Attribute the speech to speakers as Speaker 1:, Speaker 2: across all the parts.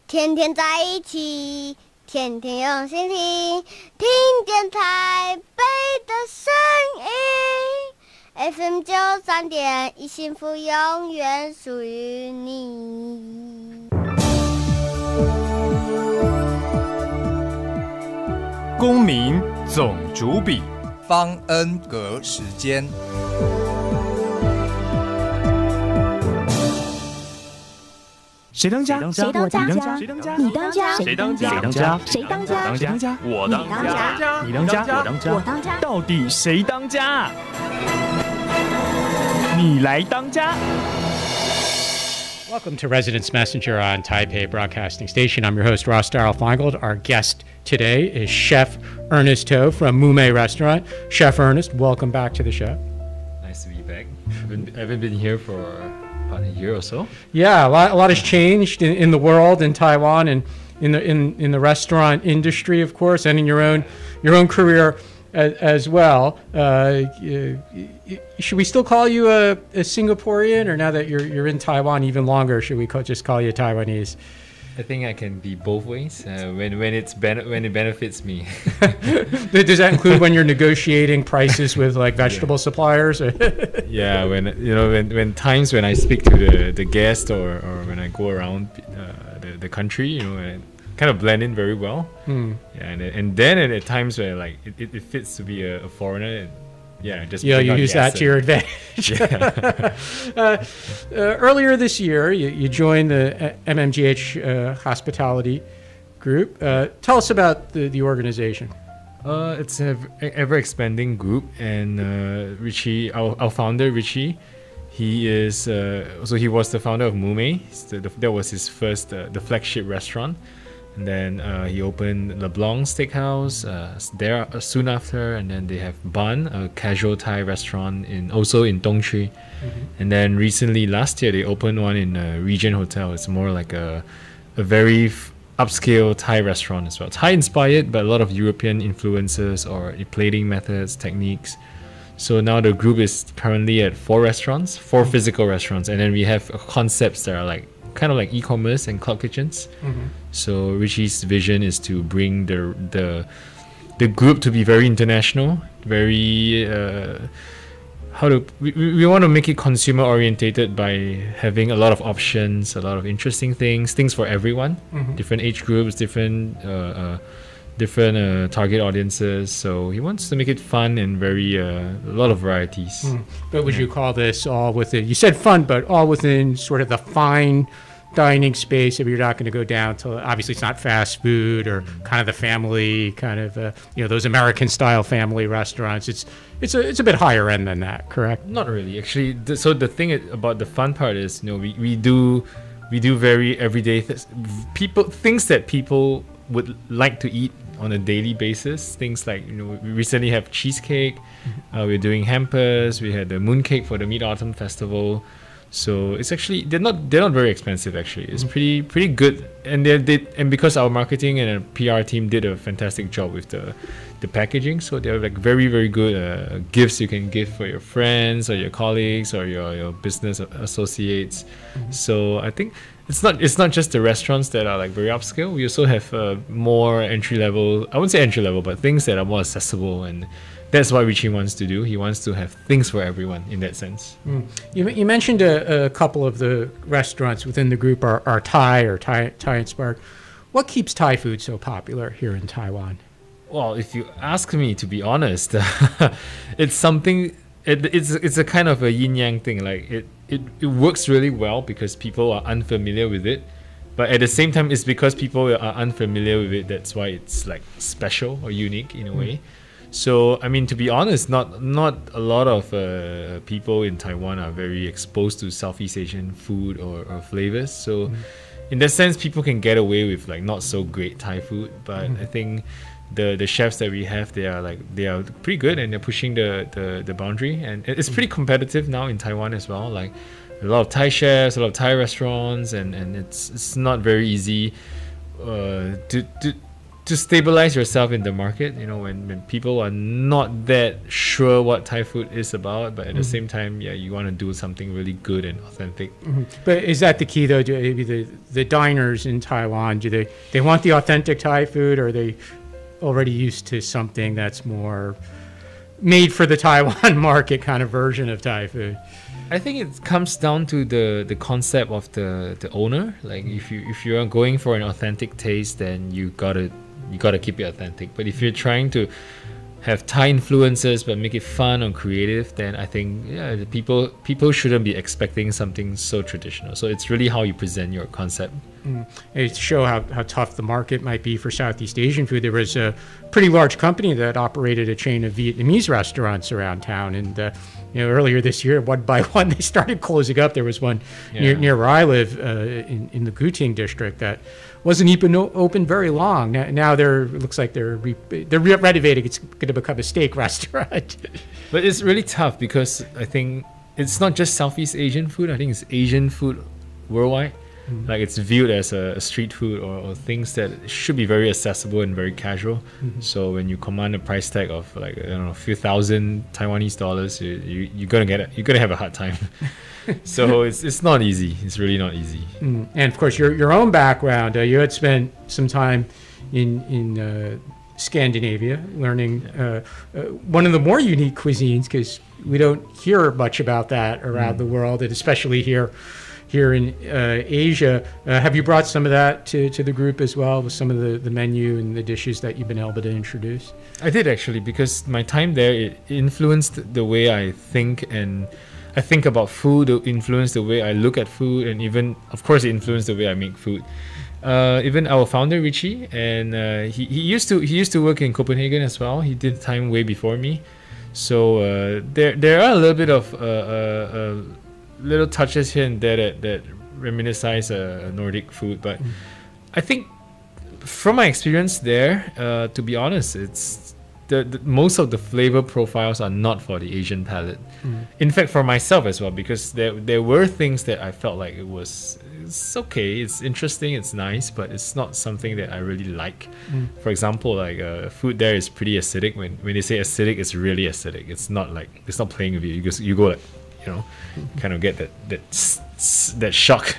Speaker 1: 天天在一起，天天用心听，听见台北的声音。FM 93.1，幸福永远属于你。
Speaker 2: 公民总主笔，
Speaker 3: 方恩格时间。
Speaker 2: 谁当家？
Speaker 4: 谁当家？
Speaker 2: 谁当家？
Speaker 4: 你当家？
Speaker 2: 谁当家？
Speaker 4: 谁当家？
Speaker 2: 谁当家？我当家。你当家？我当家。到底谁当家？你来当家。
Speaker 5: Welcome to Residence Messenger on Taipei Broadcasting Station. I'm your host, Ross Darrell Feingold. Our guest today is Chef Ernest Toh from Mume Restaurant. Chef Ernest, welcome back to the show.
Speaker 6: Nice to be back. I haven't been here for about a year or so.
Speaker 5: Yeah, a lot has changed in the world, in Taiwan, and in the restaurant industry, of course, and in your own career as well. Should we still call you a Singaporean, or now that you're in Taiwan even longer, should we just call you Taiwanese?
Speaker 6: I think I can be both ways when it benefits me.
Speaker 5: Does that include when you're negotiating prices with like vegetable suppliers?
Speaker 6: Yeah, when times when I speak to the guest or when I go around the country, I kind of blend in very well. Yeah, and then at times where like it fits to be a foreigner. And, you use that to your advantage.
Speaker 5: Earlier this year, you joined the MMGH Hospitality Group. Tell us about the organization.
Speaker 6: It's an ever-expanding group, and Richie, our founder, Richie, he is he was the founder of Mume. That was his first, the flagship restaurant. And then he opened LeBlanc Steakhouse there soon after, and then they have Bun, a casual Thai restaurant also in Dongchi. And then recently, last year, they opened one in Regent Hotel. It's more like a very upscale Thai restaurant as well. Thai inspired, but a lot of European influences or plating methods, techniques. So now the group is currently at 4 restaurants, 4 physical restaurants, and then we have concepts that are kind of like e-commerce and cloud kitchens. So Richie's vision is to bring the group to be very international, very we want to make it consumer orientated by having a lot of options, a lot of interesting things for everyone, different age groups, different target audiences. So he wants to make it fun and very a lot of varieties.
Speaker 5: But would you call this all within? You said fun, but all within sort of the fine dining space. If you're not going to go down to, obviously it's not fast food or kind of the family kind of those American style family restaurants. It's a bit higher end than that, correct?
Speaker 6: Not really, actually. So the thing about the fun part is, we do very everyday things that people would like to eat on a daily basis. Things like, we recently have cheesecake. We're doing hampers. We had the mooncake for the Mid-Autumn Festival. So it's actually they're not very expensive actually. It's pretty good, and and because our marketing and PR team did a fantastic job with the packaging, so they're like very, very good gifts you can give for your friends or your colleagues or your business associates. So I think it's not just the restaurants that are like very upscale. We also have more entry level. I wouldn't say entry level, but things that are more accessible, and that's what Richie wants to do. He wants to have things for everyone in that sense.
Speaker 5: You mentioned a couple of the restaurants within the group are Thai or Thai inspired. What keeps Thai food so popular here in Taiwan?
Speaker 6: Well, if you ask me, to be honest, it's something. It's a kind of a yin yang thing. Like it works really well because people are unfamiliar with it, but at the same time, it's because people are unfamiliar with it. That's why it's like special or unique in a way. So, I mean, to be honest, not a lot of people in Taiwan are very exposed to Southeast Asian food or flavors. So, in that sense, people can get away with like not so great Thai food. But I think the chefs that we have, they are pretty good, and they're pushing the boundary. And it's pretty competitive now in Taiwan as well. Like a lot of Thai chefs, a lot of Thai restaurants, and it's not very easy to stabilize yourself in the market, when people are not that sure what Thai food is about, but at the same time, you want to do something really good and authentic.
Speaker 5: But is that the key, though? Do maybe the diners in Taiwan, do they want the authentic Thai food, or are they already used to something that's more made for the Taiwan market kind of version of Thai food?
Speaker 6: I think it comes down to the concept of the owner. Like if you are going for an authentic taste, then you gotta keep it authentic. But if you're trying to have Thai influences but make it fun or creative, then I think the people shouldn't be expecting something so traditional. So it's really how you present your concept. To
Speaker 5: show how tough the market might be for Southeast Asian food, there was a pretty large company that operated a chain of Vietnamese restaurants around town, and earlier this year, one by one, they started closing up. There was one near where I live in the Guting district that wasn't even open very long. Now it looks like they're renovating. It's going to become a steak restaurant.
Speaker 6: But it's really tough because I think it's not just Southeast Asian food. I think it's Asian food worldwide. Like it's viewed as a street food or things that should be very accessible and very casual. So when you command a price tag of like a few thousand Taiwanese dollars, you're gonna have a hard time. So it's not easy. It's really not easy.
Speaker 5: And of course, your own background. You had spent some time in Scandinavia, learning one of the more unique cuisines, because we don't hear much about that around the world, and especially here in Asia. Have you brought some of that to the group as well, with some of the menu and the dishes that you've been able to introduce?
Speaker 6: I did, actually, because my time there, it influenced the way I think about food, it influenced the way I look at food, and even, of course, it influenced the way I make food. Even our founder, Richie, and he used to work in Copenhagen as well. He did time way before me. So there are a little bit of little touches here and there that reminisce Nordic food, but I think from my experience there, to be honest, it's the most of the flavor profiles are not for the Asian palate. In fact, for myself as well, because there were things that I felt like it's okay, it's interesting, it's nice, but it's not something that I really like. For example, like food there is pretty acidic. When they say acidic, it's really acidic. It's not playing with you. You go like, kind of get that shock.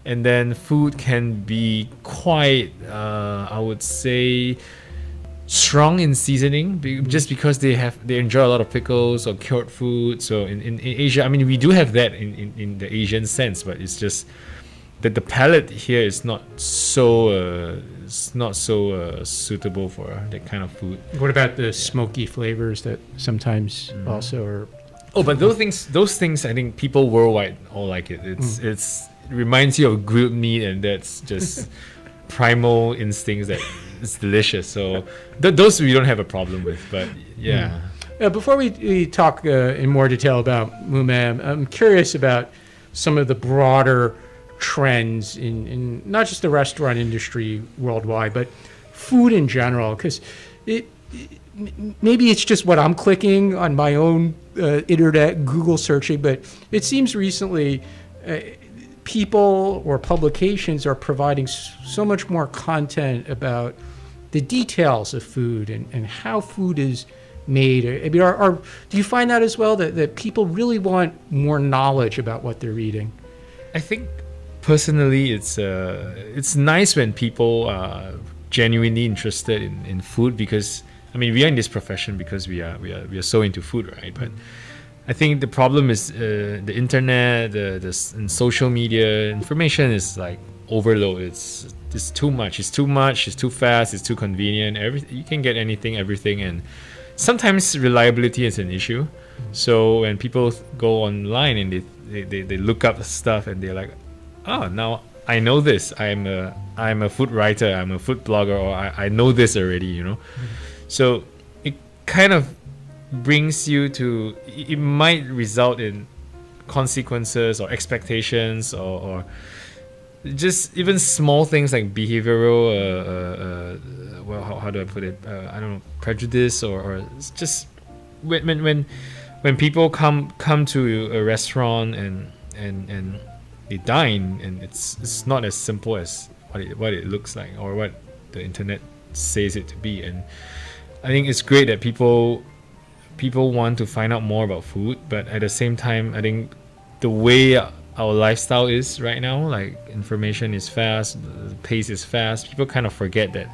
Speaker 6: And then food can be quite, I would say, strong in seasoning, just because they enjoy a lot of pickles or cured food. So in Asia, I mean, we do have that in the Asian sense, but it's just that the palate here is not so suitable for that kind of food.
Speaker 5: What about the smoky flavors that sometimes also are?
Speaker 6: Oh, but those things, I think people worldwide all like it. It reminds you of grilled meat, and that's just primal instincts that it's delicious. So those we don't have a problem with. But yeah.
Speaker 5: Before we talk in more detail about Mume, I'm curious about some of the broader trends in not just the restaurant industry worldwide, but food in general, because maybe it's just what I'm clicking on my own internet Google searching, but it seems recently people or publications are providing so much more content about the details of food and how food is made. I mean, do you find that as well, that people really want more knowledge about what they're eating?
Speaker 6: I think personally it's nice when people are genuinely interested in food, because I mean, we are in this profession because we are so into food, right? But I think the problem is the internet, and social media information is like overload. It's too much. It's too fast. It's too convenient. You can get everything, and sometimes reliability is an issue. So when people go online and they look up stuff and they're like, oh, now I know this. I'm a food writer. I'm a food blogger, or I know this already. So it kind of brings you to, it might result in consequences or expectations or just even small things like behavioral, well, how do I put it? I don't know, prejudice or it's just when people come to a restaurant and they dine, and it's not as simple as what it looks like or what the internet says it to be. And I think it's great that people want to find out more about food, but at the same time, I think the way our lifestyle is right now, like information is fast, the pace is fast, people kind of forget that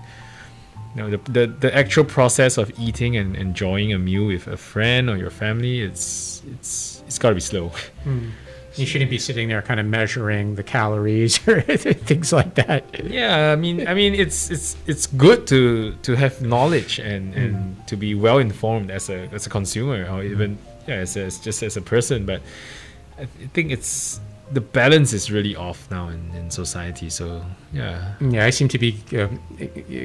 Speaker 6: the actual process of eating and enjoying a meal with a friend or your family, it's got to be slow.
Speaker 5: You shouldn't be sitting there kind of measuring the calories or things like that.
Speaker 6: Yeah, I mean, it's good to have knowledge and to be well informed as a consumer, or even as a person. But I think the balance is really off now in society. So yeah,
Speaker 5: I seem to be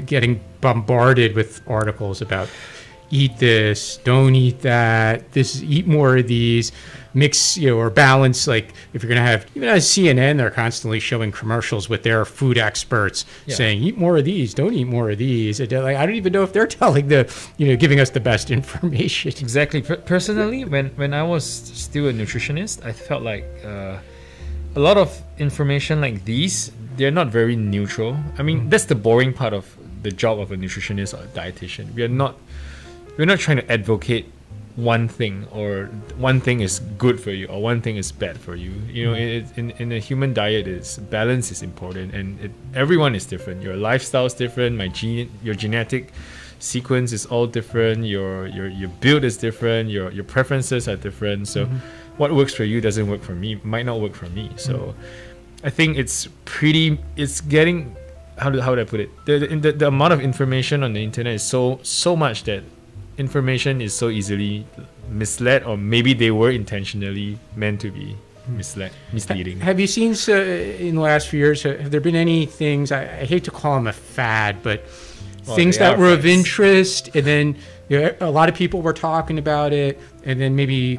Speaker 5: getting bombarded with articles about eat this, don't eat that, eat more of these, mix, or balance. Like if you're going to have, even as CNN, they're constantly showing commercials with their food experts saying, eat more of these, don't eat more of these. I don't even know if they're telling giving us the best information.
Speaker 6: Exactly. Personally, when I was still a nutritionist, I felt like a lot of information like these, they're not very neutral. I mean, that's the boring part of the job of a nutritionist or a dietitian. We're not trying to advocate one thing, or one thing is good for you or one thing is bad for you. In a human diet, balance is important, and everyone is different. Your lifestyle is different. Your genetic sequence is all different. Your build is different. Your preferences are different. So what works for you doesn't work for me, might not work for me. So I think it's getting, how do I put it? The amount of information on the internet is so much that information is so easily misled, or maybe they were intentionally meant to be misleading.
Speaker 5: Have you seen in the last few years, have there been any things, I hate to call them a fad, but things that were of interest, and then a lot of people were talking about it, and then maybe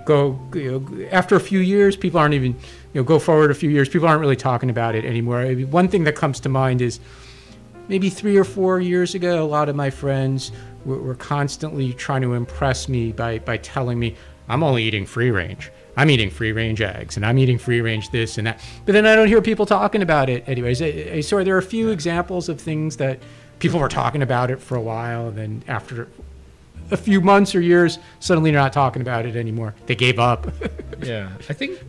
Speaker 5: after a few years, people aren't even, go forward a few years, people aren't really talking about it anymore. I mean, one thing that comes to mind is maybe 3 or 4 years ago, a lot of my friends were constantly trying to impress me by telling me, I'm only eating free range. I'm eating free range eggs, and I'm eating free range this and that. But then I don't hear people talking about it anyways. So there are a few examples of things that people were talking about it for a while, and then after a few months or years, suddenly they're not talking about it anymore. They gave up.
Speaker 6: Yeah, I think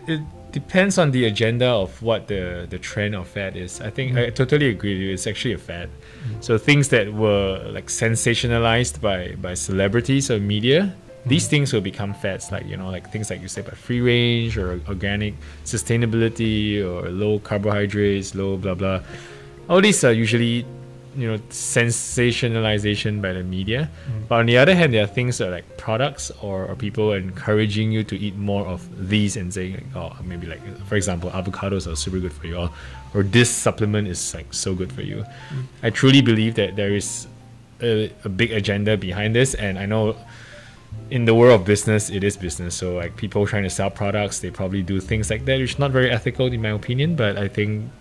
Speaker 6: it depends on the agenda of what the trend or fad is. I think I totally agree with you. It's actually a fad. So things that were like sensationalized by celebrities or media, these things will become fads. Like like things like you say about free range or organic, sustainability, or low carbohydrates, low blah blah. All these are usually sensationalization by the media. But on the other hand, there are things that are like products or people encouraging you to eat more of these and saying, maybe like, for example, avocados are super good for you, or this supplement is like so good for you. I truly believe that there is a big agenda behind this, and I know in the world of business, it is business. So like people trying to sell products, they probably do things like that, which is not very ethical in my opinion. But I think,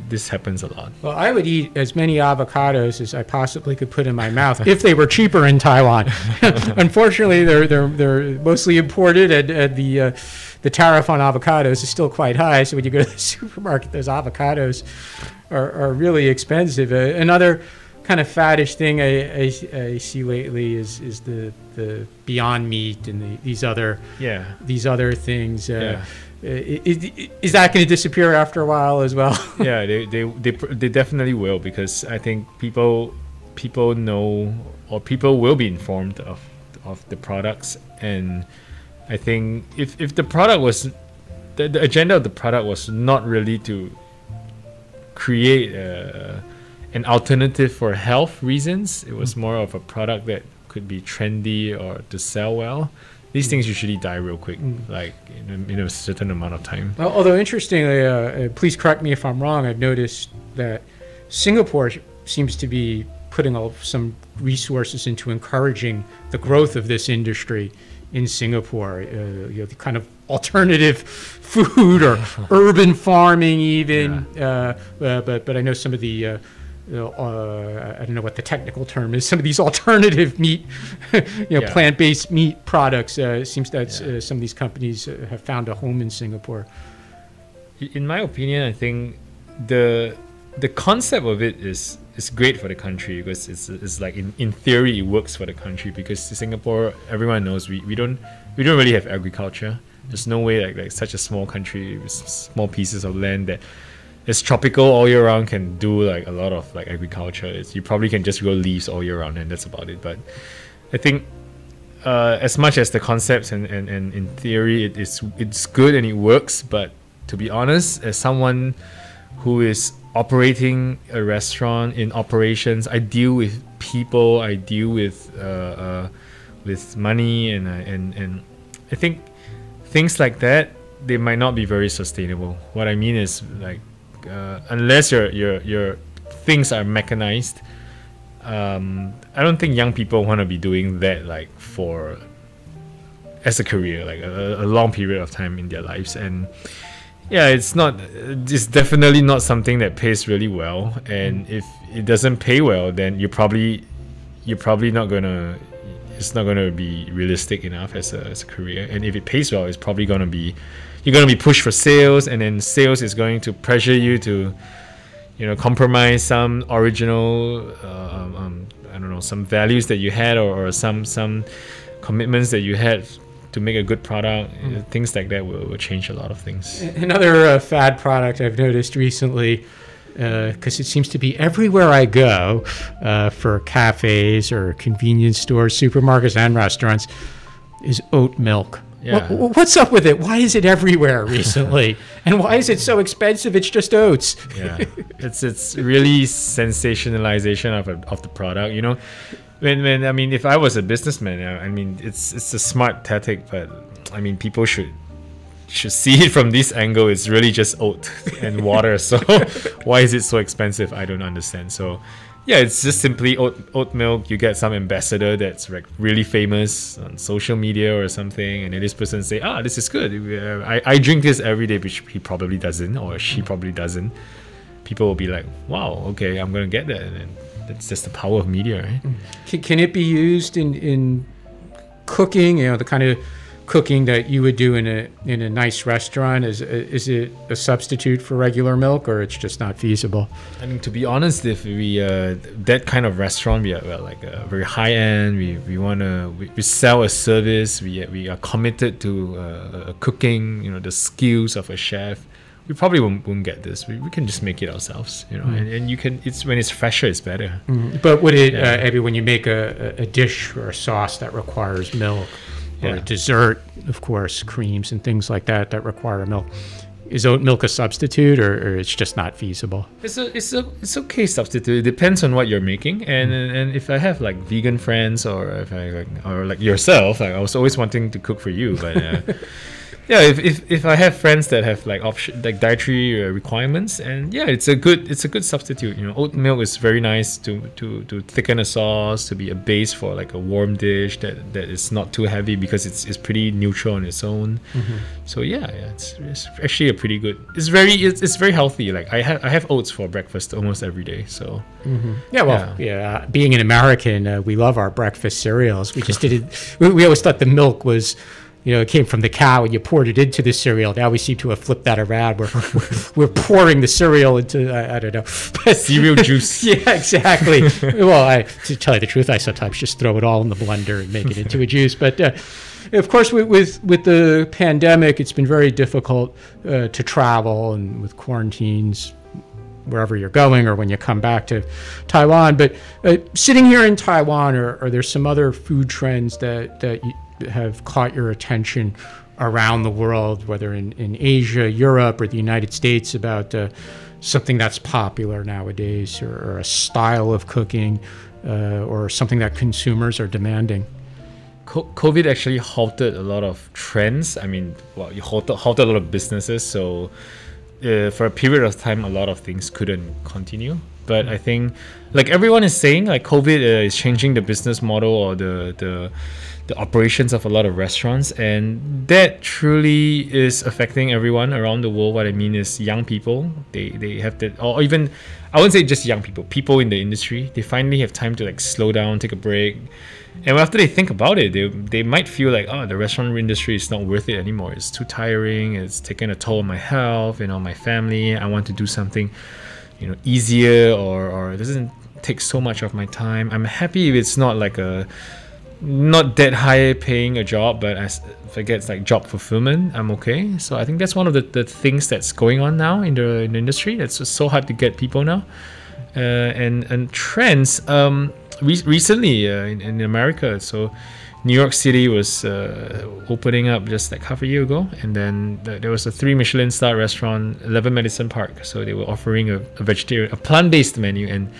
Speaker 6: this happens a lot.
Speaker 5: Well, I would eat as many avocados as I possibly could put in my mouth if they were cheaper in Taiwan. Unfortunately, they're mostly imported, and the tariff on avocados is still quite high. So when you go to the supermarket, those avocados are really expensive. Another kind of faddish thing I see lately is the Beyond Meat and these other things. Is that going to disappear after a while as well?
Speaker 6: Yeah, they definitely will, because I think people know, or people will be informed of the products. And I think if the product was the agenda of the product was not really to create an alternative for health reasons, it was more of a product that could be trendy or to sell well, these things usually die real quick, like in a certain amount of time.
Speaker 5: Well, although interestingly, please correct me if I'm wrong, I've noticed that Singapore seems to be putting some resources into encouraging the growth of this industry in Singapore, the kind of alternative food or urban farming even. But I know some of the I don't know what the technical term is. Some of these alternative meat, plant-based meat products. It seems that some of these companies have found a home in Singapore.
Speaker 6: In my opinion, I think the the concept of it is great for the country, because it's like in theory it works for the country, because Singapore, everyone knows we don't really have agriculture. There's no way like such a small country with small pieces of land that is tropical all year round can do like a lot of like agriculture. You probably can just grow leaves all year round and that's about it. But I think as much as the concepts and in theory it's good and it works, but to be honest, as someone who is operating a restaurant in operations, I deal with people, I deal with money, and I think things like that, they might not be very sustainable. What I mean is like unless your things are mechanized, I don't think young people want to be doing that like for as a career, like a long period of time in their lives. And yeah, it's definitely not something that pays really well. And if it doesn't pay well, then you're probably not gonna, it's not gonna be realistic enough as a career. And if it pays well, it's probably gonna be, you're gonna be pushed for sales, and then sales is going to pressure you to, compromise some original, I don't know, some values that you had, or some commitments that you had to make a good product. Things like that will change a lot of things.
Speaker 5: Another fad product I've noticed recently, because it seems to be everywhere I go, for cafes or convenience stores, supermarkets and restaurants, is oat milk.
Speaker 6: Yeah.
Speaker 5: What's up with it? Why is it everywhere recently? And why is it so expensive? It's just oats.
Speaker 6: Yeah, it's really sensationalization of the product. When I mean, if I was a businessman, I mean, it's a smart tactic, but I mean, people should see it from this angle. It's really just oat and water. So why is it so expensive? I don't understand. So yeah, it's just simply oat milk. You get some ambassador that's like really famous on social media or something, and then this person say, this is good. I drink this every day, which he probably doesn't, or she probably doesn't. People will be like, wow, okay, I'm gonna get that. And then that's just the power of media, right?
Speaker 5: Can it be used in cooking? The kind of cooking that you would do in a nice restaurant. Is it a substitute for regular milk, or it's just not feasible?
Speaker 6: I mean, to be honest, if we that kind of restaurant, we are like very high end. We sell a service. We are committed to cooking. The skills of a chef. We probably won't get this. We can just make it ourselves, and you can. It's when it's fresher, it's better.
Speaker 5: But would it, Abby, when you make a dish or a sauce that requires milk, or a dessert, of course, creams and things like that require milk, is oat milk a substitute, or it's just not feasible?
Speaker 6: It's okay substitute. It depends on what you're making, and if I have like vegan friends, or if or like yourself, like I was always wanting to cook for you, but. Yeah, if I have friends that have like like dietary requirements, and it's a good substitute. Oat milk is very nice to thicken a sauce, to be a base for like a warm dish that is not too heavy, because it's pretty neutral on its own. So it's actually a pretty good. It's very healthy. Like I have oats for breakfast almost every day. So
Speaker 5: being an American, we love our breakfast cereals. We just didn't. We always thought the milk was. It came from the cow and you poured it into the cereal. Now we seem to have flipped that around. We're pouring the cereal into, I don't know.
Speaker 6: Cereal juice.
Speaker 5: Yeah, exactly. Well, to tell you the truth, I sometimes just throw it all in the blender and make it into a juice. But of course, with the pandemic, it's been very difficult to travel, and with quarantines wherever you're going or when you come back to Taiwan. But sitting here in Taiwan, are there some other food trends that you have caught your attention around the world, whether in Asia, Europe, or the United States, about something that's popular nowadays, or a style of cooking, or something that consumers are demanding?
Speaker 6: COVID actually halted a lot of trends. I mean, it halted a lot of businesses. So for a period of time, a lot of things couldn't continue. But I think, like everyone is saying, like COVID is changing the business model or the operations of a lot of restaurants, and that truly is affecting everyone around the world. What I mean is young people, they have that, or even, I wouldn't say just young people in the industry, they finally have time to like slow down, take a break. And after they think about it, they might feel like, the restaurant industry is not worth it anymore. It's too tiring. It's taking a toll on my health, my family. I want to do something. easier or it doesn't take so much of my time. I'm happy if it's not like not that high paying a job, but if I get like job fulfillment, I'm okay. So I think that's one of the things that's going on now in the industry. It's just so hard to get people now. And trends, recently in America, so New York City was opening up just like half a year ago, and then there was a 3 Michelin star restaurant, 11 Madison Park. So they were offering a plant-based menu, and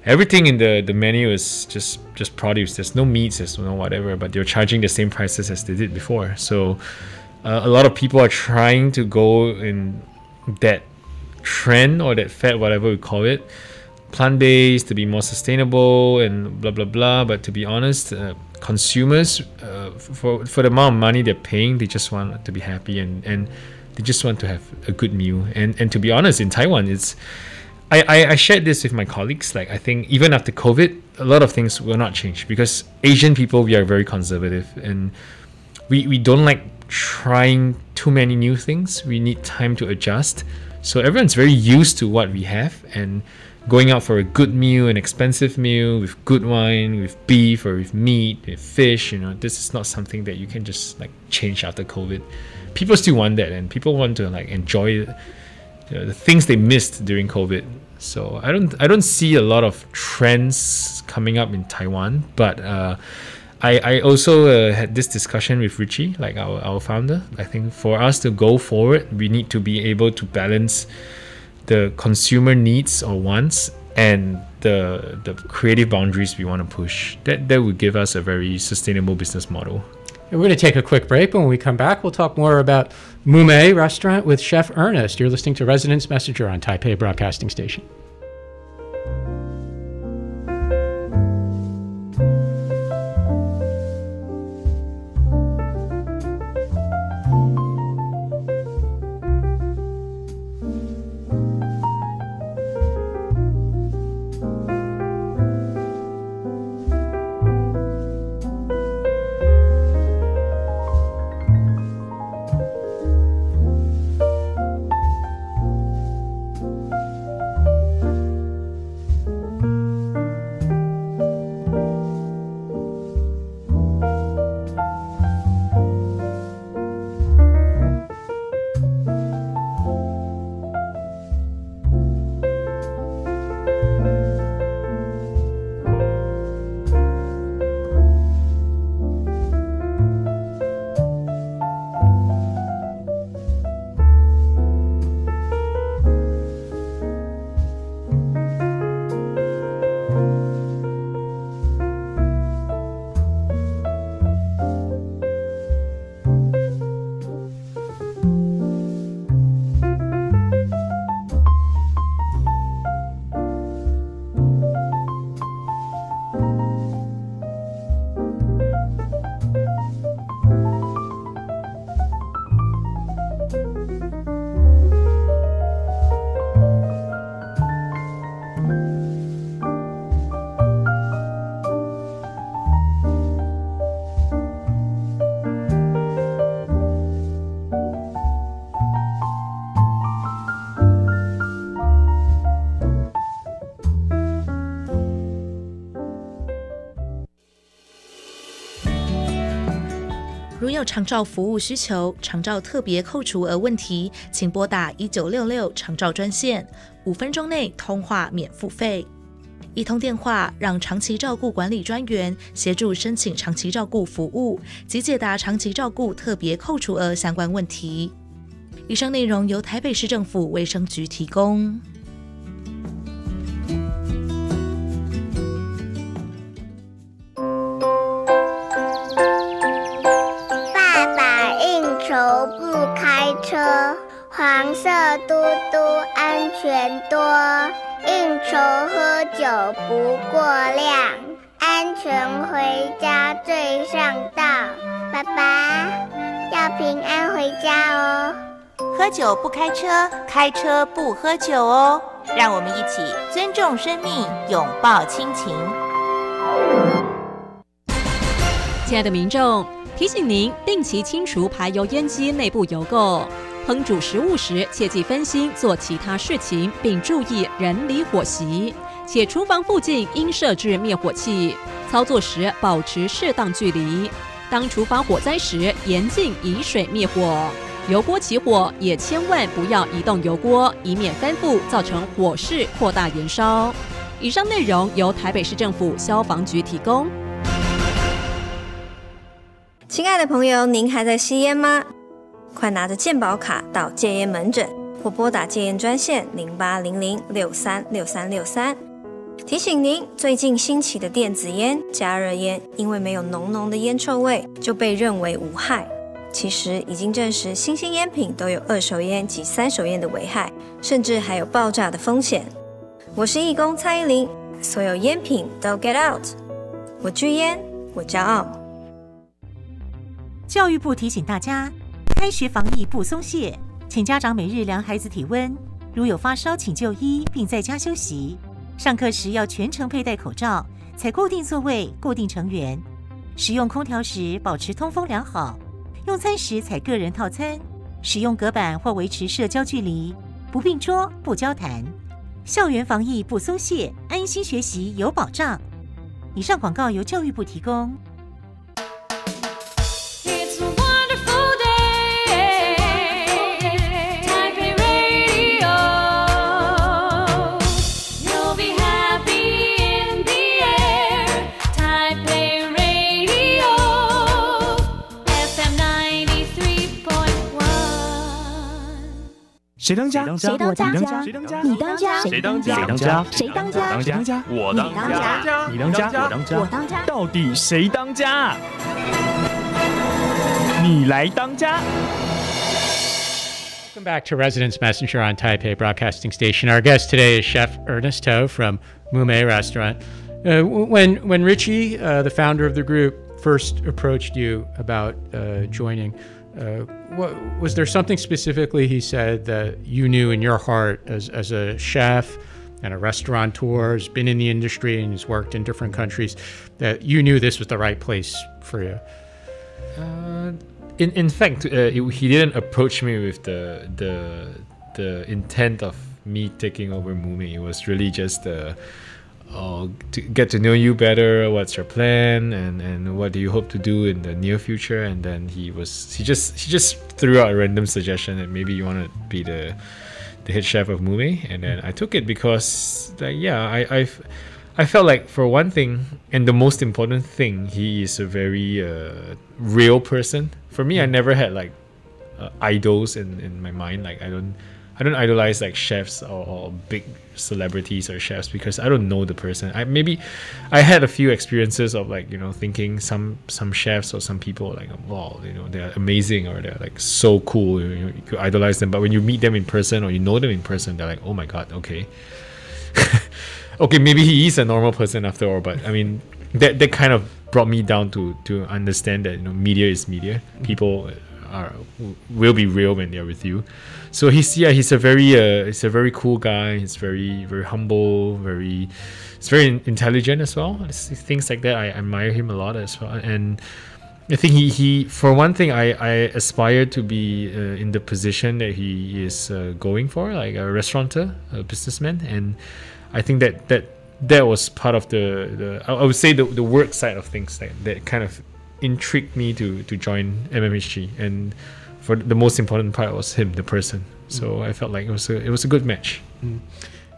Speaker 6: everything in the menu is just produce. There's no meats, there's no whatever, but they're charging the same prices as they did before. So a lot of people are trying to go in that trend or that fad, whatever we call it, plant-based, to be more sustainable and blah blah blah. But to be honest, consumers, for the amount of money they're paying, they just want to be happy and they just want to have a good meal. And to be honest, in Taiwan, I shared this with my colleagues. Like, I think even after COVID, a lot of things will not change, because Asian people, we are very conservative, and we don't like trying too many new things. We need time to adjust. So everyone's very used to what we have, and going out for a good meal, an expensive meal with good wine, with beef or with meat, with fish, this is not something that you can just like change after COVID. People still want that, and people want to like enjoy the things they missed during COVID. So I don't see a lot of trends coming up in Taiwan, but I also had this discussion with Richie, like our founder. I think for us to go forward, we need to be able to balance the consumer needs or wants and the creative boundaries we want to push. That would give us a very sustainable business model.
Speaker 5: And we're going to take a quick break, but when we come back, we'll talk more about Mume Restaurant with Chef Ernest. You're listening to Residence Messenger on Taipei Broadcasting Station.
Speaker 4: 如有长照服务需求、长照特别扣除额问题，请拨打1966长照专线，5分钟内通话免付费。一通电话让长期照顾管理专员协助申请长期照顾服务及解答长期照顾特别扣除额相关问题。以上内容由台北市政府卫生局提供。
Speaker 1: 不开车，黄色嘟嘟安全多，应酬喝酒不过量，安全回家最上道。爸爸要平安回家哦。
Speaker 7: 喝酒不开车，开车不喝酒哦。让我们一起尊重生命，拥抱亲情。亲爱的民众，提醒您定期清除排油烟机内部油垢。
Speaker 8: 烹煮食物时切忌分心做其他事情，并注意人离火息，且厨房附近应设置灭火器，操作时保持适当距离。当厨房火灾时，严禁以水灭火。油锅起火也千万不要移动油锅，以免翻覆造成火势扩大延烧。以上内容由台北市政府消防局提供。
Speaker 9: 亲爱的朋友，您还在吸烟吗？快拿着健保卡到戒烟门诊或拨打戒烟专线0800636363。提醒您，最近兴起的电子烟、加热烟，因为没有浓浓的烟臭味，就被认为无害。其实已经证实，新兴烟品都有二手烟及三手烟的危害，甚至还有爆炸的风险。我是义工蔡依林，所有烟品都 get out。我拒烟，我骄傲。
Speaker 10: 教育部提醒大家，开学防疫不松懈，请家长每日量孩子体温，如有发烧请就医，并在家休息。上课时要全程佩戴口罩，采固定座位、固定成员。使用空调时保持通风良好。用餐时采个人套餐，使用隔板或维持社交距离，不并桌、不交谈。校园防疫不松懈，安心学习有保障。以上广告由教育部提供。
Speaker 2: 谁当家？
Speaker 11: 谁当家？
Speaker 2: 谁当家？
Speaker 11: 你当家？
Speaker 2: 谁当家？谁当家？
Speaker 11: 谁当家？
Speaker 2: 当家？我当家？你当家？我当家？
Speaker 11: 我当家？
Speaker 2: 到底谁当家？你来当家。
Speaker 5: Welcome back to Residence Messenger on Taipei Broadcasting Station. Our guest today is Chef Ernest Toh from Mumei Restaurant. When Richie, the founder of the group, first approached you about joining, was there something specifically he said that you knew in your heart as a chef and a restaurateur, has been in the industry and has worked in different countries, that you knew this was the right place for you?
Speaker 6: In fact, he didn't approach me with the intent of me taking over Mumei. It was really just to get to know you better. What's your plan, and what do you hope to do in the near future? And then he just threw out a random suggestion that maybe you want to be the head chef of Mumei. And then I took it because, I felt like, for one thing, and the most important thing, he is a very real person. For me, I never had like idols in my mind. Like I don't idolize like chefs or big celebrities or chefs because I don't know the person. I had a few experiences of like, thinking some chefs or some people like, wow, they're amazing or they're like so cool. You could idolize them, but when you meet them in person or you know them in person, they're like, oh my god, okay. Okay, maybe he is a normal person after all, but I mean, that kind of brought me down to understand that media is media. People will be real when they're with you. So he's a very cool guy. He's very humble. He's very intelligent as well. Things like that, I admire him a lot as well. And I think he for one thing, I aspire to be in the position that he is going for, like a restaurateur, a businessman. And I think that was part of I would say the work side of things that kind of intrigued me to join MMHG. And for the most important part was him, the person. So I felt like it was a good match.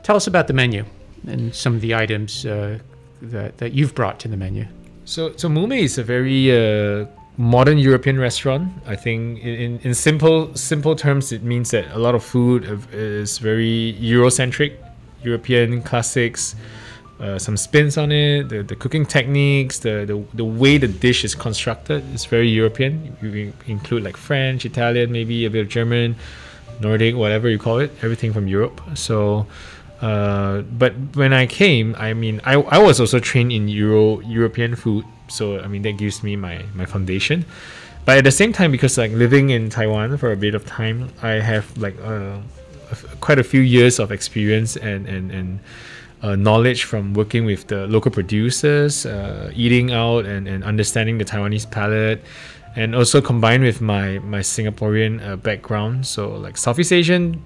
Speaker 5: Tell us about the menu and some of the items that you've brought to the menu.
Speaker 6: So Mumei is a very modern European restaurant. I think in simple terms, it means that a lot of food is very Eurocentric, European classics. Some spins on it, the cooking techniques, the way the dish is constructed is very European. You include like French, Italian, maybe a bit of German, Nordic, whatever you call it, everything from Europe. So, but when I came, I mean, I was also trained in European food. So, I mean, that gives me my foundation. But at the same time, because like living in Taiwan for a bit of time, I have like quite a few years of experience and knowledge from working with the local producers, eating out and understanding the Taiwanese palate. and also combined with my Singaporean background. So like Southeast Asian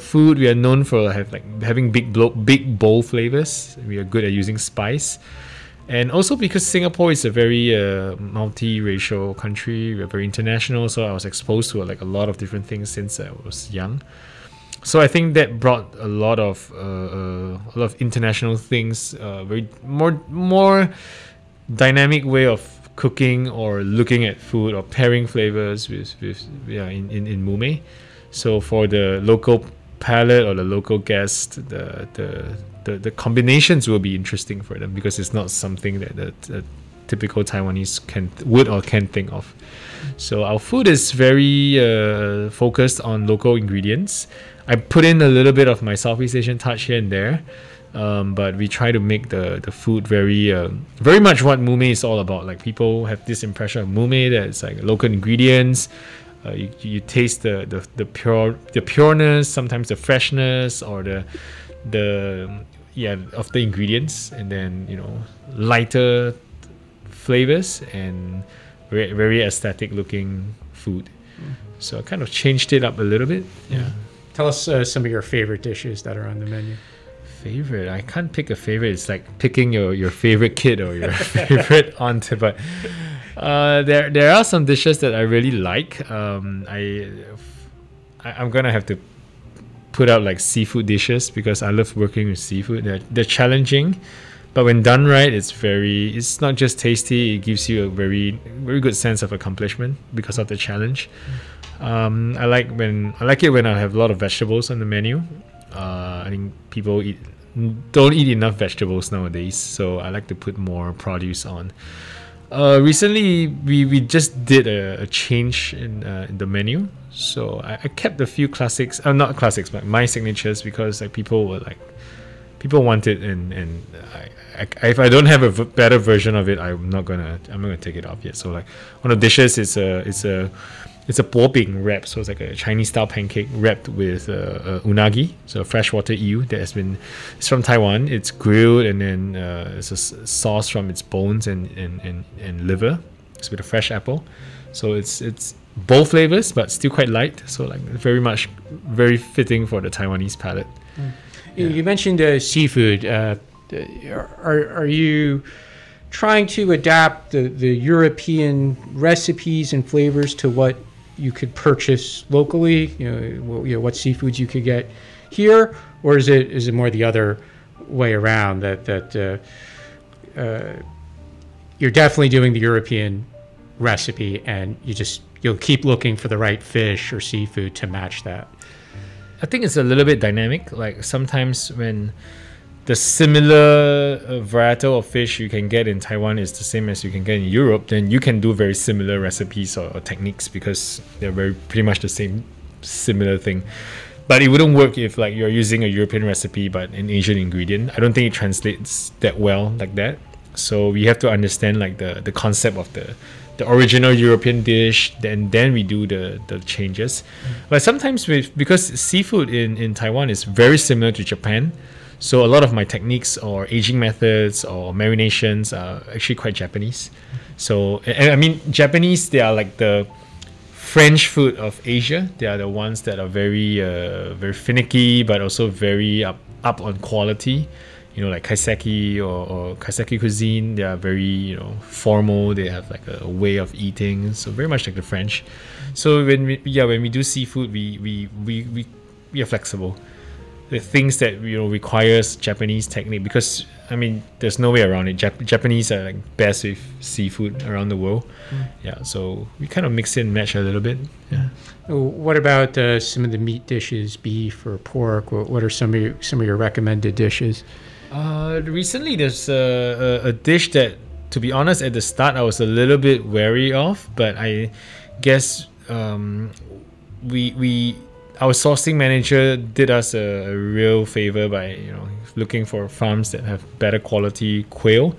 Speaker 6: food, we are known for having big bold flavors. We are good at using spice. And also because Singapore is a very multi-racial country, we're very international, so I was exposed to like a lot of different things since I was young. So I think that brought a lot of international things, very more dynamic way of cooking or looking at food or pairing flavors with in Mume. So for the local palate or the local guest, the combinations will be interesting for them because it's not something that the typical Taiwanese can think of. So our food is very focused on local ingredients. I put in a little bit of my Southeast Asian touch here and there, but we try to make the food very much what Mume is all about. Like people have this impression of Mume that it's like local ingredients. You taste the pureness, sometimes the freshness or the of the ingredients, and then lighter flavors and very, very aesthetic looking food. So I kind of changed it up a little bit. Yeah.
Speaker 5: Tell us some of your favorite dishes that are on the menu.
Speaker 6: Favorite? I can't pick a favorite. It's like picking your favorite kid or your favorite aunt. But there are some dishes that I really like. I'm gonna have to put out like seafood dishes because I love working with seafood. They're challenging, but when done right, it's not just tasty, it gives you a very, very good sense of accomplishment because of the challenge. I like it when I have a lot of vegetables on the menu. I think people don't eat enough vegetables nowadays, so I like to put more produce on. Recently, we just did a change in the menu. So I kept a few classics, not classics, but my signatures because like people want it, and if I don't have a better version of it, I'm not gonna take it off yet. So like one of the dishes it's a po bing wrap, so it's like a Chinese style pancake wrapped with unagi, so freshwater eel it's from Taiwan. It's grilled and then it's a sauce from its bones and liver. It's with a fresh apple, so it's both flavors but still quite light. So like very fitting for the Taiwanese palate.
Speaker 5: Yeah. You mentioned seafood. Are you trying to adapt the European recipes and flavors to what you could purchase locally? What seafoods you could get here, or is it more the other way around that you're definitely doing the European recipe and you'll keep looking for the right fish or seafood to match that?
Speaker 6: I think it's a little bit dynamic. Like sometimes when the similar varietal of fish you can get in Taiwan is the same as you can get in Europe, then you can do very similar recipes or techniques because they're pretty much the same similar thing. But it wouldn't work if like you're using a European recipe but an Asian ingredient. I don't think it translates that well like that. So we have to understand like the concept of the original European dish, then we do the changes. But sometimes because seafood in Taiwan is very similar to Japan, so a lot of my techniques or aging methods or marinations are actually quite Japanese. So and I mean Japanese, they are like the French food of Asia. They are the ones that are very very finicky but also very up on quality. Like kaiseki or kaiseki cuisine, they are very formal. They have like a way of eating, so very much like the French. So when we do seafood, we are flexible. The things that requires Japanese technique, because I mean there's no way around it. Japanese are like best with seafood around the world. Yeah, so we kind of mix and match a little bit. Yeah.
Speaker 5: What about some of the meat dishes, beef or pork? What are some of your recommended dishes?
Speaker 6: Recently there's a dish that, to be honest, at the start I was a little bit wary of, but I guess our sourcing manager did us a real favor by looking for farms that have better quality quail.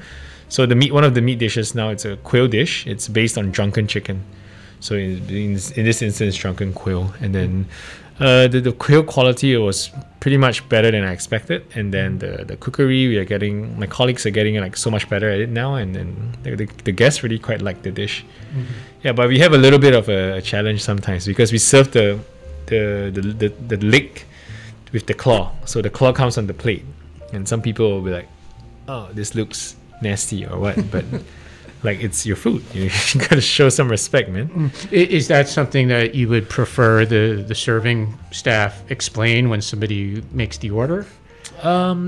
Speaker 6: So one of the meat dishes now, it's a quail dish. It's based on drunken chicken. So in this instance, drunken quail, and then the quail quality was pretty much better than I expected. And then the cookery, my colleagues are getting like so much better at it now, and then the guests really quite like the dish. Yeah, but we have a little bit of a challenge sometimes because we serve the leg with the claw. So the claw comes on the plate, and some people will be like, "Oh, this looks nasty" or what, but like, it's your food. You gotta show some respect, man.
Speaker 5: Is that something that you would prefer the serving staff explain when somebody makes the order?
Speaker 6: I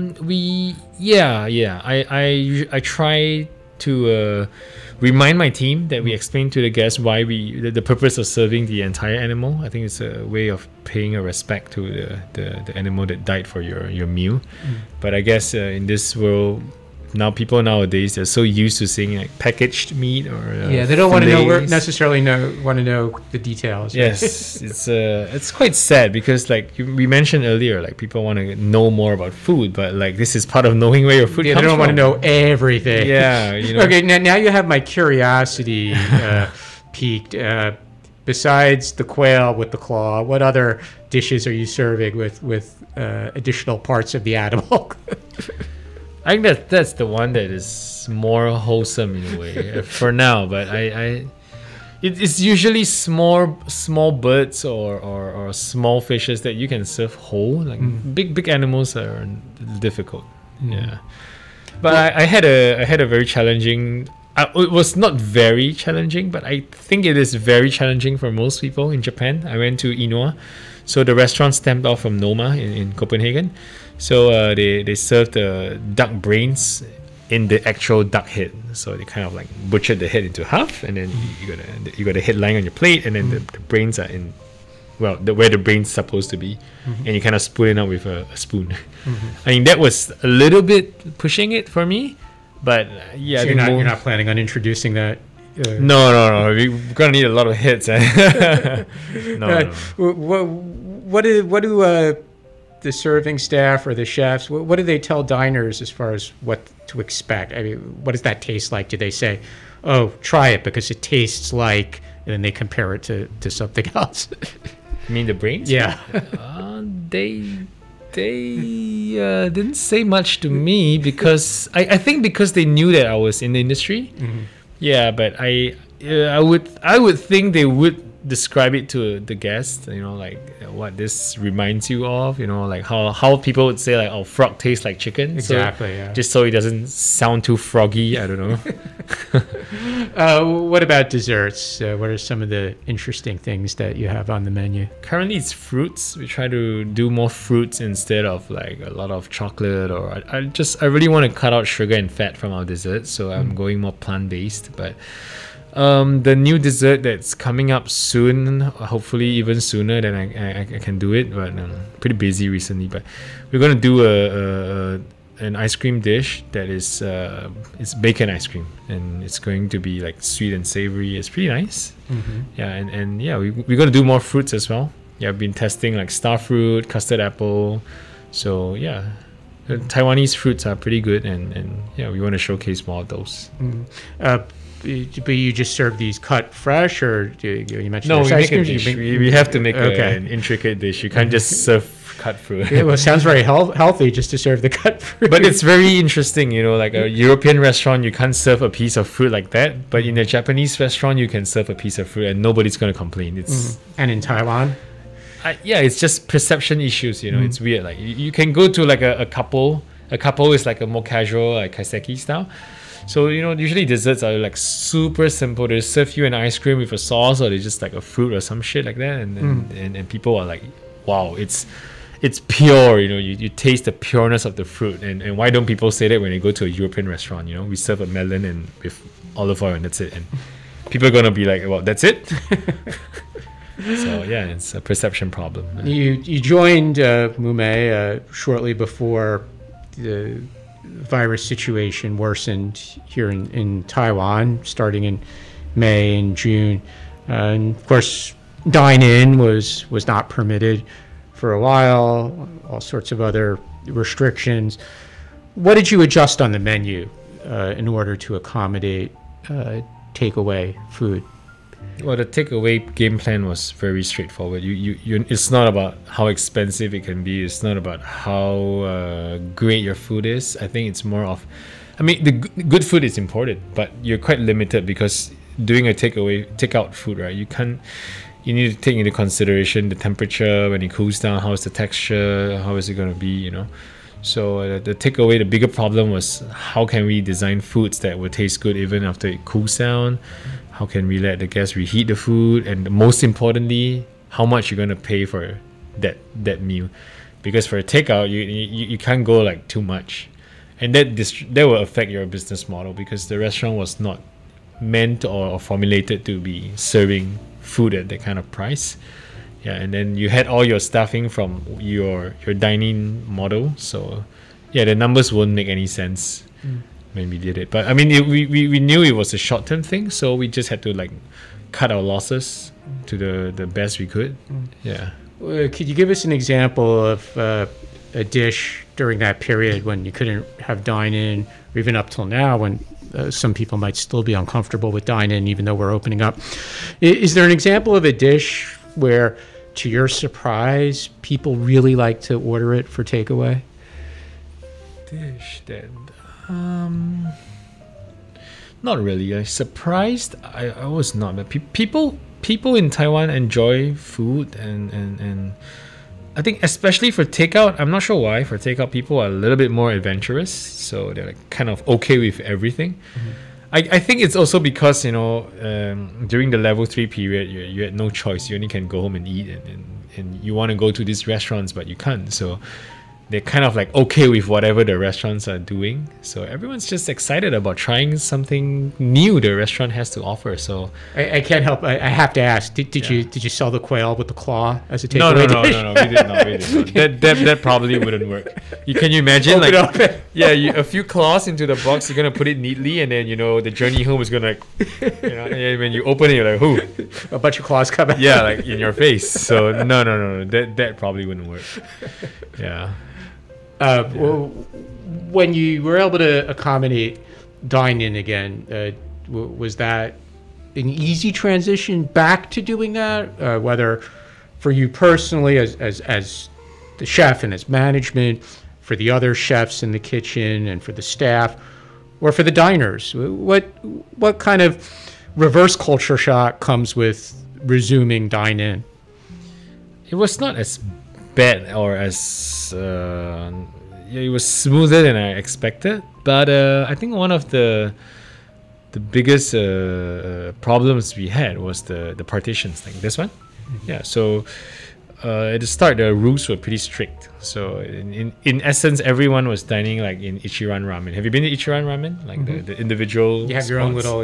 Speaker 6: try to remind my team that we explain to the guests why the purpose of serving the entire animal. I think it's a way of paying a respect to the animal that died for your meal. But I guess in this world, now people nowadays, they're so used to seeing like packaged meat or
Speaker 5: they don't want to necessarily know the details.
Speaker 6: Yes, it's quite sad because like we mentioned earlier, like people want to know more about food, but like this is part of knowing where your food comes from.
Speaker 5: They don't want to know everything.
Speaker 6: Yeah, you know.
Speaker 5: Okay, now you have my curiosity piqued. Besides the quail with the claw, what other dishes are you serving with additional parts of the animal?
Speaker 6: I think that's the one that is more wholesome in a way for now. But it's usually small birds or small fishes that you can serve whole. Like big animals are difficult. Yeah, but I had a very challenging. It was not very challenging, but I think it is very challenging for most people in Japan. I went to Inouye, so the restaurant stamped off from Noma in Copenhagen. So they served the duck brains in the actual duck head. So they kind of like butchered the head into half, and then you got the head lying on your plate, and then the brains are in, where the brain's supposed to be, and you kind of spoon it out with a spoon. I mean, that was a little bit pushing it for me, but yeah.
Speaker 5: So you're not planning on introducing that?
Speaker 6: No. We're gonna need a lot of hits. No.
Speaker 5: What do the serving staff or the chefs, what do they tell diners as far as what to expect? I mean, what does that taste like? Do they say, "Oh, try it because it tastes like," and then they compare it to something else?
Speaker 6: You mean the brains?
Speaker 5: Yeah.
Speaker 6: They didn't say much to me because I think because they knew that I was in the industry. Yeah, but I would think they would describe it to the guests, like what this reminds you of, like how people would say like, "Oh, frog tastes like chicken."
Speaker 5: Exactly.
Speaker 6: So,
Speaker 5: yeah.
Speaker 6: Just so it doesn't sound too froggy. I don't know.
Speaker 5: What about desserts? What are some of the interesting things that you have on the menu?
Speaker 6: Currently, it's fruits. We try to do more fruits instead of like a lot of chocolate. Or I really want to cut out sugar and fat from our desserts, so I'm going more plant-based. But the new dessert that's coming up soon, hopefully even sooner than I can do it, but I'm pretty busy recently. But we're going to do an ice cream dish that is it's bacon ice cream, and it's going to be like sweet and savory. It's pretty nice. Yeah, and yeah, we're going to do more fruits as well. Yeah, I've been testing like star fruit, custard apple. So yeah, the Taiwanese fruits are pretty good, and yeah, we want to showcase more of those.
Speaker 5: But you just serve these cut fresh, or you mentioned
Speaker 6: no? We
Speaker 5: ice
Speaker 6: make a
Speaker 5: cream?
Speaker 6: dish. We have to make an intricate dish. You can't just serve cut fruit.
Speaker 5: Yeah, well, it sounds very healthy just to serve the cut fruit.
Speaker 6: But it's very interesting, like a European restaurant, you can't serve a piece of fruit like that. But in a Japanese restaurant, you can serve a piece of fruit, and nobody's going to complain. It's
Speaker 5: and in Taiwan.
Speaker 6: Yeah, it's just perception issues. It's weird. Like you can go to like a couple. A couple is like a more casual, like kaiseki style. So, usually desserts are like super simple. They serve you an ice cream with a sauce, or they just like a fruit or some shit like that. And people are like, wow, it's pure. You taste the pureness of the fruit. And why don't people say that when they go to a European restaurant? We serve a melon and with olive oil, and that's it. And people are going to be like, well, that's it? So, yeah, it's a perception problem.
Speaker 5: You joined Mume shortly before the virus situation worsened here in Taiwan, starting in May and June. And of course, dine-in was not permitted for a while, all sorts of other restrictions. What did you adjust on the menu in order to accommodate takeaway food?
Speaker 6: Well, the takeaway game plan was very straightforward. It's not about how expensive it can be. It's not about how great your food is. I think it's more of, I mean, the good food is important, but you're quite limited because doing a takeout food, right? You need to take into consideration the temperature when it cools down. How is the texture? How is it going to be? You know. So the takeaway, the bigger problem was how can we design foods that will taste good even after it cools down? How can we let the guests reheat the food? And most importantly, how much you're going to pay for that meal? Because for a takeout, you can't go like too much. And that will affect your business model because the restaurant was not meant or formulated to be serving food at that kind of price. Yeah, and then you had all your staffing from your dining model. So yeah, the numbers won't make any sense when we did it. But I mean, we knew it was a short-term thing, so we just had to like cut our losses to the best we could. Yeah.
Speaker 5: Could you give us an example of a dish during that period when you couldn't have dine-in, or even up till now when some people might still be uncomfortable with dine-in even though we're opening up? Is there an example of a dish where, to your surprise, people really like to order it for takeaway?
Speaker 6: Dish that... not really. I surprised. I was not. But people in Taiwan enjoy food and I think especially for takeout. I'm not sure why. For takeout, people are a little bit more adventurous, so they're like kind of okay with everything. I think it's also because during the level 3 period, you had no choice. You only can go home and eat, and you want to go to these restaurants, but you can't. So they're kind of like okay with whatever the restaurants are doing. So everyone's just excited about trying something new the restaurant has to offer. So
Speaker 5: I can't help. I have to ask. Did you sell the quail with the claw as a takeaway?
Speaker 6: No. We did not. That probably wouldn't work. Can you imagine a few claws into the box? You're gonna put it neatly, and then the journey home is gonna and when you open it, you're like, whoo,
Speaker 5: a bunch of claws come out.
Speaker 6: Yeah, like in your face. So no. That probably wouldn't work. Yeah.
Speaker 5: Well, when you were able to accommodate dine-in again, was that an easy transition back to doing that? Whether for you personally as the chef and as management, for the other chefs in the kitchen and for the staff, or for the diners, what kind of reverse culture shock comes with resuming dine-in?
Speaker 6: It was not as bad or as it was smoother than I expected, but I think one of the biggest problems we had was the partitions, like this one. Yeah, so at the start the rules were pretty strict. So in essence, everyone was dining like in Ichiran Ramen. Have you been to Ichiran Ramen? Like the individual. You
Speaker 5: have your own little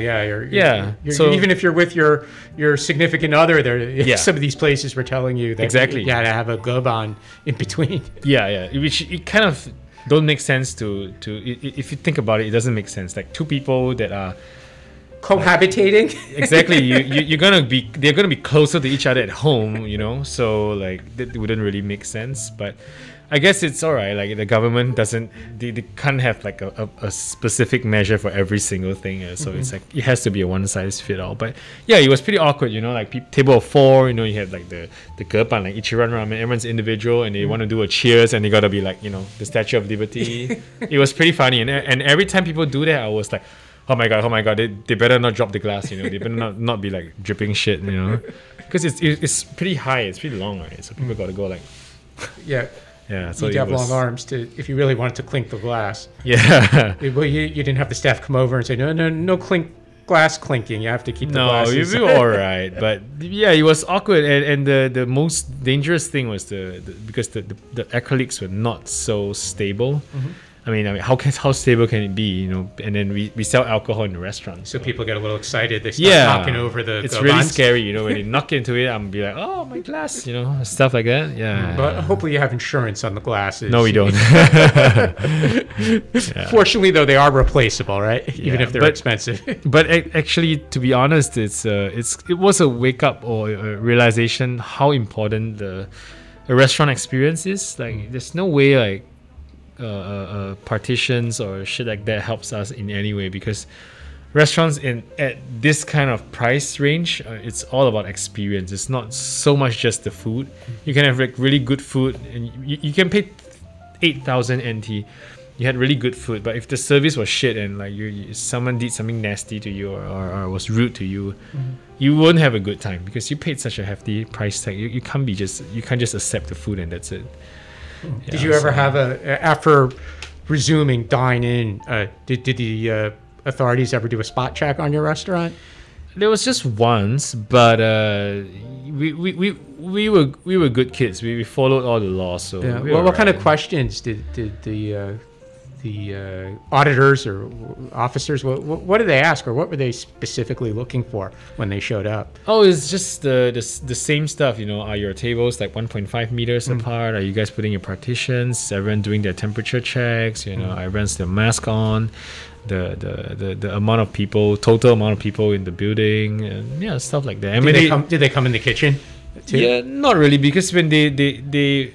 Speaker 6: So
Speaker 5: even if you're with your significant other, some of these places were telling you that
Speaker 6: exactly
Speaker 5: you gotta have a goban in between.
Speaker 6: Yeah, which it kind of don't make sense to if you think about it. It doesn't make sense. Like two people that are
Speaker 5: cohabitating.
Speaker 6: Exactly. They're gonna be closer to each other at home, so like that wouldn't really make sense. But I guess it's all right. Like the government they can't have like a specific measure for every single thing. So it's like it has to be a one size fit all. But yeah, it was pretty awkward. Like table of 4. You have like the gepan, like Ichiran Ramen. Everyone's individual, and they want to do a cheers, and they gotta be like the Statue of Liberty. It was pretty funny, and every time people do that, I was like, oh my god, they better not drop the glass. They better not be like dripping shit. Because it's pretty high. It's pretty long, right? So people gotta go like. Yeah, so
Speaker 5: you have long arms if you really wanted to clink the glass.
Speaker 6: Yeah.
Speaker 5: Well, you didn't have the staff come over and say, no glass clinking. You have to keep the glasses.
Speaker 6: No, you were all right. But yeah, it was awkward. And the most dangerous thing was because the acrylics were not so stable. I mean, how stable can it be? And then we sell alcohol in the restaurant.
Speaker 5: So people get a little excited. They start knocking over the.
Speaker 6: It's really scary, when you knock into it. I'm be like, oh, my glass, stuff like that. Yeah.
Speaker 5: But hopefully you have insurance on the glasses.
Speaker 6: No, we don't.
Speaker 5: Fortunately, though, they are replaceable, right? Even if they're expensive.
Speaker 6: But actually, to be honest, it was a wake up or a realization how important the restaurant experience is. Like, there's no way partitions or shit like that helps us in any way, because restaurants at this kind of price range, it's all about experience. It's not so much just the food. You can have like really good food, and you can pay 8,000 NT. You had really good food, but if the service was shit and like someone did something nasty to you or was rude to you, you won't have a good time because you paid such a hefty price tag. You can't just accept the food and that's it.
Speaker 5: Did you ever have after resuming dine-in? Did the authorities ever do a spot check on your restaurant?
Speaker 6: There was just once, but we were good kids. We followed all the laws. So
Speaker 5: what kind of questions did the auditors or officers, what did they ask, or what were they specifically looking for when they showed up?
Speaker 6: Oh, it's just the same stuff, Are your tables like 1.5 meters apart? Are you guys putting your partitions? Is everyone doing their temperature checks? Everyone's their mask on. The amount of people, total amount of people in the building, and stuff like that.
Speaker 5: Did they come in the kitchen too?
Speaker 6: Yeah, not really, because when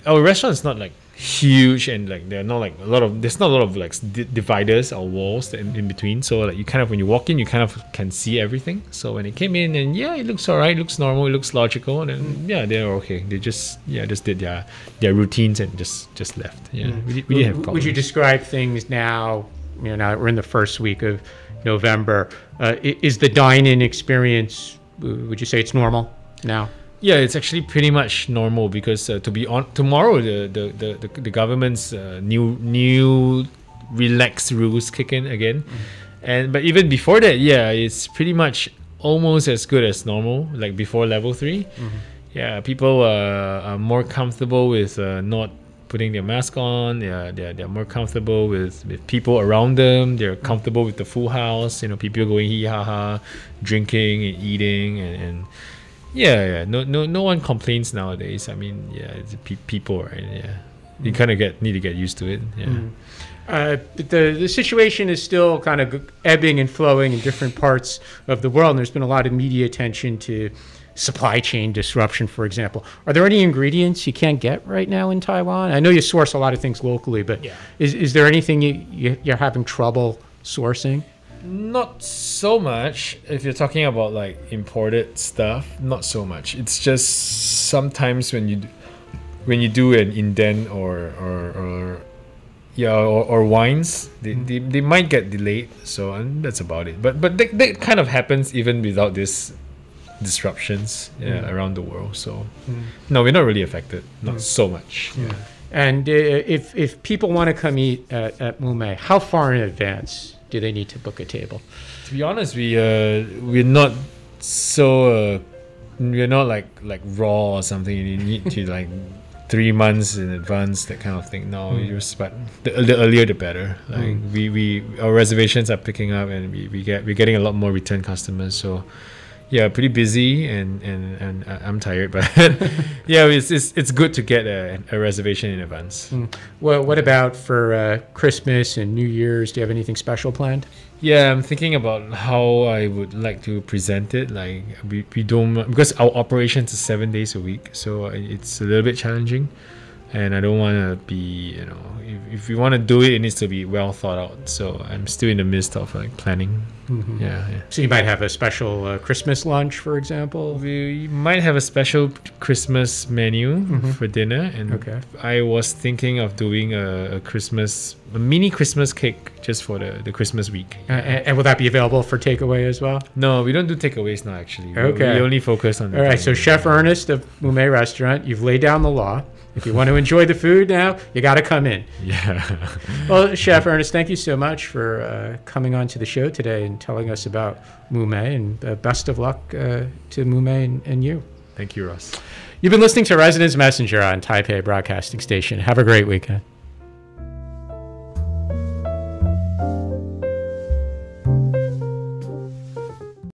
Speaker 6: our restaurant is not like huge, and like there's not a lot of like dividers or walls in between, so like you kind of, when you walk in, you kind of can see everything. So when it came in, and it looks all right, looks normal, it looks logical, and they're okay. They just did their routines and just left. We didn't have problems.
Speaker 5: Would you describe things now? Now that we're in the first week of November, is the dine-in experience, would you say it's normal now?
Speaker 6: Yeah, it's actually pretty much normal because tomorrow the government's new relaxed rules kick in again, but even before that, it's pretty much almost as good as normal, like before level 3. Yeah, people are more comfortable with not putting their mask on. They're more comfortable with people around them. They're comfortable with the full house. People going hee ha ha, drinking and eating and. No one complains nowadays. I mean, it's people, right? You kind of need to get used to it.
Speaker 5: But the situation is still kind of ebbing and flowing in different parts of the world, and there's been a lot of media attention to supply chain disruption, for example. Are there any ingredients you can't get right now in Taiwan? I know you source a lot of things locally, but is there anything you're having trouble sourcing?
Speaker 6: Not so much. If you're talking about like imported stuff, not so much. It's just sometimes when you do an indent or wines, they might get delayed. So, and that's about it. But that kind of happens even without this disruptions around the world. So no, we're not really affected. Not so much.
Speaker 5: And if people want to come eat at Mume, how far in advance do they need to book a table?
Speaker 6: To be honest, we're not so we're not like raw or something. You need to like 3 months in advance, that kind of thing. No, but the earlier the better. Like our reservations are picking up, and we're getting a lot more return customers. So pretty busy, and I'm tired, but it's good to get a reservation in advance.
Speaker 5: Well, what about for Christmas and New Year's? Do you have anything special planned?
Speaker 6: Yeah, I'm thinking about how I would like to present it. Like we don't, because our operations is 7 days a week, so it's a little bit challenging. And I don't want to be, if we want to do it, it needs to be well thought out. So I'm still in the midst of like planning.
Speaker 5: So you might have a special Christmas lunch, for example?
Speaker 6: We might have a special Christmas menu for dinner. And I was thinking of doing a mini Christmas cake just for the Christmas week.
Speaker 5: And will that be available for takeaway as well?
Speaker 6: No, we don't do takeaways now, actually. We only focus on the
Speaker 5: All right, so Chef Ernest of Mume Restaurant, you've laid down the law. If you want to enjoy the food now, you got to come in. Well, Chef Ernest, thank you so much for coming on to the show today and telling us about Mume, and best of luck to Mume and you.
Speaker 6: Thank you, Ross.
Speaker 5: You've been listening to Residence Messenger on Taipei Broadcasting Station. Have a great weekend.